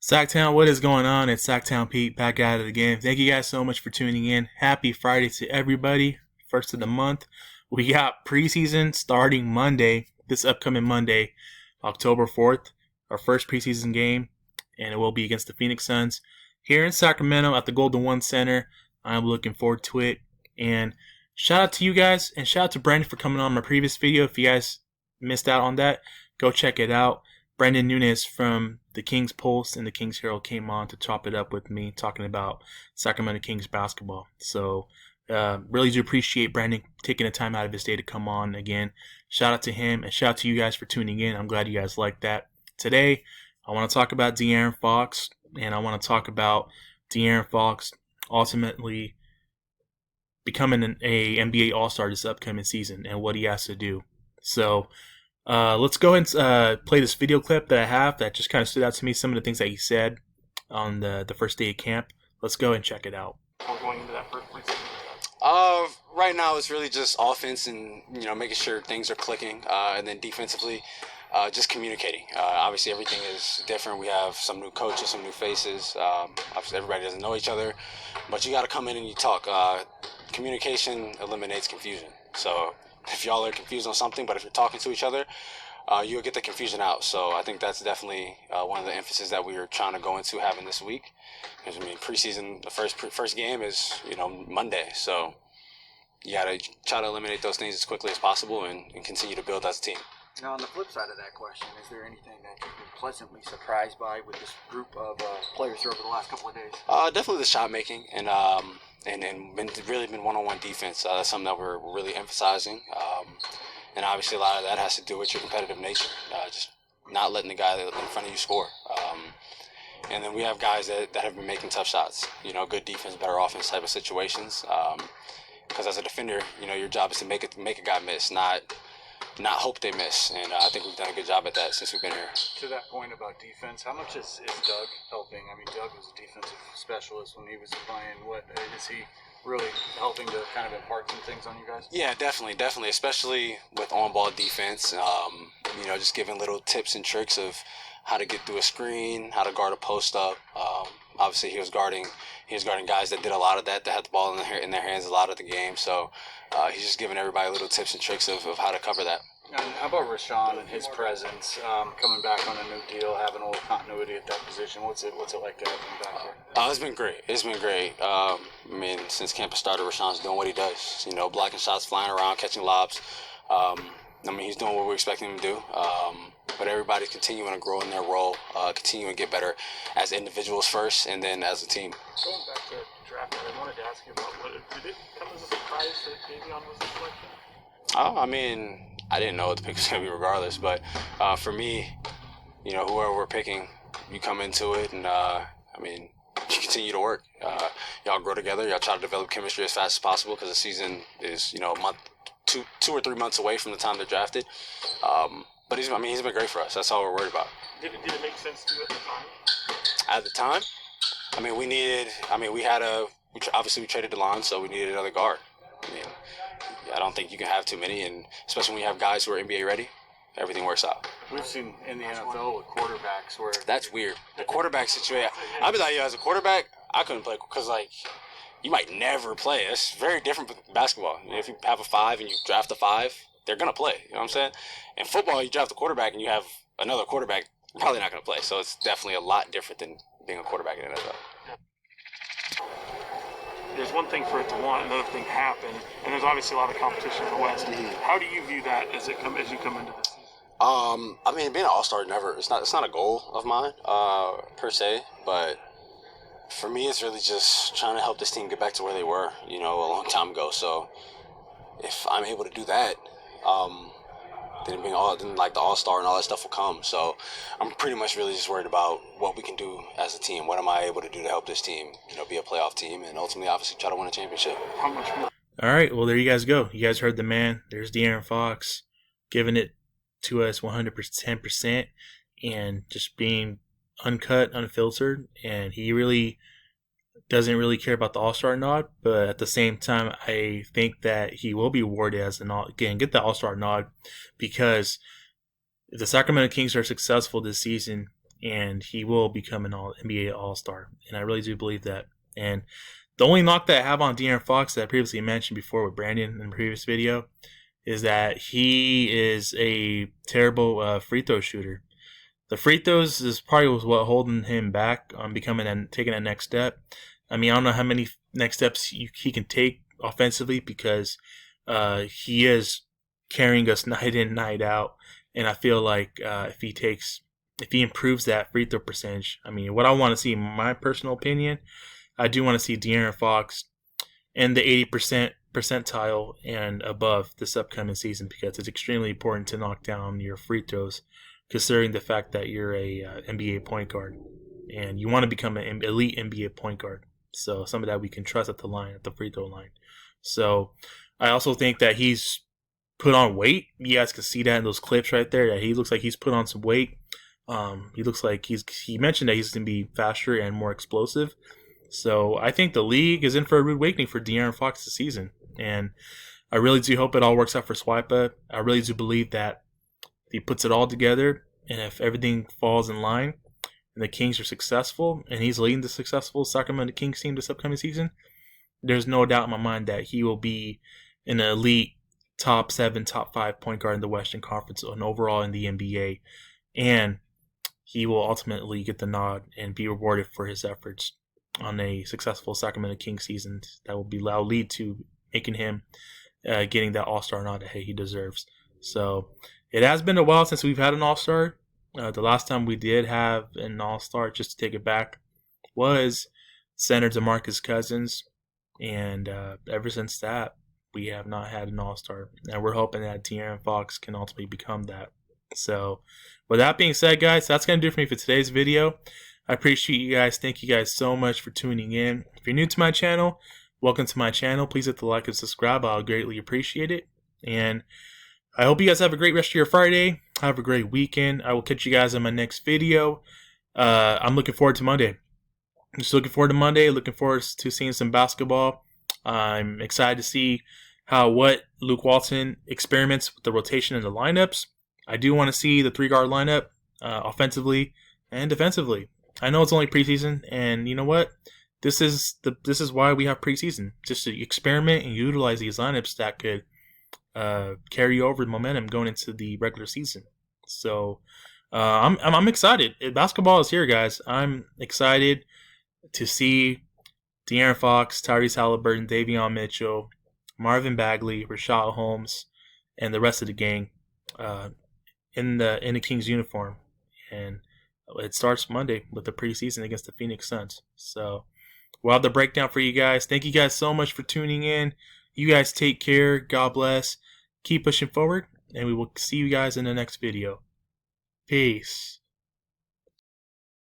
Sacktown, what is going on? It's Sacktown Pete back at it again. Thank you guys so much for tuning in. Happy Friday to everybody. First of the month. We got preseason starting Monday, this upcoming Monday, October 4th. Our first preseason game, and it will be against the Phoenix Suns here in Sacramento at the Golden One Center. I'm looking forward to it. And shout out to you guys, and shout out to Brandon for coming on my previous video. If you guys missed out on that, go check it out. Brandon Nunes from the Kings Pulse and the Kings Herald came on to chop it up with me, talking about Sacramento Kings basketball. So, really do appreciate Brandon taking the time out of his day to come on again. Shout out to him, and shout out to you guys for tuning in. I'm glad you guys like that. Today, I want to talk about De'Aaron Fox, and I want to talk about De'Aaron Fox ultimately becoming an NBA All-Star this upcoming season and what he has to do. So, let's go and play this video clip that I have that just kind of stood out to me, some of the things that he said on the first day of camp. Let's go and check it out. Before going into that first place? Right now it's really just offense and, making sure things are clicking. And then defensively, just communicating. Obviously everything is different. We have some new coaches, some new faces. Obviously everybody doesn't know each other, but you got to come in and you talk. Communication eliminates confusion. So if y'all are confused on something, but if you're talking to each other, you'll get the confusion out. So I think that's definitely one of the emphasis that we are trying to go into having this week. Because, preseason, the first game is, Monday. So you got to try to eliminate those things as quickly as possible and continue to build as a team. Now, on the flip side of that question, is there anything that you've been pleasantly surprised by with this group of players here over the last couple of days? Definitely the shot making and really been one-on-one defense. That's something that we're really emphasizing. And obviously a lot of that has to do with your competitive nature, just not letting the guy in front of you score. And then we have guys that have been making tough shots, good defense, better offense type of situations. Because as a defender, your job is to make a guy miss, not hope they miss. And I think we've done a good job at that since we've been here. To that point about defense, how much is Doug helping? Doug was a defensive specialist when he was playing. What is he really helping to kind of impart some things on you guys? Yeah, definitely, especially with on-ball defense. Just giving little tips and tricks of how to get through a screen, how to guard a post-up. Obviously, he was guarding guys that did a lot of that had the ball in their hands a lot of the game. So he's just giving everybody little tips and tricks of how to cover that. And how about Rashawn and his presence, coming back on a new deal, having a little continuity at that position? What's it like to have him back here? It's been great. Since campus started, Rashawn's doing what he does. Blocking shots, flying around, catching lobs. He's doing what we're expecting him to do. But everybody's continuing to grow in their role, continuing to get better as individuals first, and then as a team. Going back to draft, I wanted to ask you about did it come as a surprise that Davion was the selection? I didn't know what the pick was going to be regardless, but for me, whoever we're picking, you come into it and, you continue to work. Y'all grow together. Y'all try to develop chemistry as fast as possible because the season is, a month, two or 3 months away from the time they're drafted. But he's been great for us. That's all we're worried about. Did it make sense to you at the time? At the time? We traded DeLon, so we needed another guard. I don't think you can have too many, and especially when you have guys who are NBA ready, everything works out. We've seen in the NFL with quarterbacks where... That's weird. The quarterback situation, I'd be like, as a quarterback, I couldn't play because, you might never play. It's very different with basketball. If you have a 5 and you draft a 5, they're going to play. You know what I'm saying? In football, you draft a quarterback and you have another quarterback, probably not going to play. So it's definitely a lot different than being a quarterback in the NFL. There's one thing for it to want, another thing happen, and there's obviously a lot of competition in the West. How do you view that as you come into this season? Being an all-star it's not a goal of mine, per se, but for me, it's really just trying to help this team get back to where they were, a long time ago. So if I'm able to do that, then the all-star and all that stuff will come. So I'm pretty much really just worried about what we can do as a team. What am I able to do to help this team, be a playoff team, and ultimately, obviously, try to win a championship. How much more? All right, well, there you guys go. You guys heard the man. There's De'Aaron Fox giving it to us 110% and just being uncut, unfiltered, and he really doesn't really care about the All-Star nod, but at the same time, I think that he will be awarded as get the All-Star nod, because if the Sacramento Kings are successful this season and he will become an NBA All-Star. And I really do believe that. And the only knock that I have on De'Aaron Fox that I previously mentioned before with Brandon in the previous video is that he is a terrible free throw shooter. The free throws is probably what holding him back on becoming and taking a next step. I mean, I don't know how many next steps he can take offensively because he is carrying us night in, night out. And I feel like if he improves that free throw percentage, I mean, what I want to see, in my personal opinion, I do want to see De'Aaron Fox in the 80% percentile and above this upcoming season because it's extremely important to knock down your free throws, considering the fact that you're a NBA point guard and you want to become an elite NBA point guard. So some of that we can trust at the free throw line. So I also think that he's put on weight. You guys can see that in those clips right there. That he looks like he's put on some weight. He looks like he mentioned that he's going to be faster and more explosive. So I think the league is in for a rude awakening for De'Aaron Fox this season. And I really do hope it all works out for Swipa. I really do believe that he puts it all together. And if everything falls in line and the Kings are successful and he's leading the successful Sacramento Kings team this upcoming season, there's no doubt in my mind that he will be an elite top 7, top 5 point guard in the Western Conference and overall in the NBA. And he will ultimately get the nod and be rewarded for his efforts on a successful Sacramento Kings season that will lead to making him getting that All-Star nod that he deserves. So it has been a while since we've had an All-Star. The last time we did have an All-Star, just to take it back, was Senator DeMarcus Cousins. And ever since that, we have not had an All-Star. And we're hoping that De'Aaron Fox can ultimately become that. So with that being said, guys, that's going to do it for me for today's video. I appreciate you guys. Thank you guys so much for tuning in. If you're new to my channel, welcome to my channel. Please hit the like and subscribe. I'll greatly appreciate it. And I hope you guys have a great rest of your Friday. Have a great weekend. I will catch you guys in my next video. I'm looking forward to Monday. I'm just looking forward to Monday. Looking forward to seeing some basketball. I'm excited to see what Luke Walton experiments with the rotation and the lineups. I do want to see the 3-guard lineup offensively and defensively. I know it's only preseason, and you know what? This is why we have preseason, just to experiment and utilize these lineups that could carry over the momentum going into the regular season. So I'm excited. Basketball is here, guys. I'm excited to see De'Aaron Fox, Tyrese Halliburton, Davion Mitchell, Marvin Bagley, Rashad Holmes, and the rest of the gang in the Kings uniform. And it starts Monday with the preseason against the Phoenix Suns. So we'll have the breakdown for you guys. Thank you guys so much for tuning in. You guys take care. God bless. Keep pushing forward. And we will see you guys in the next video. Peace.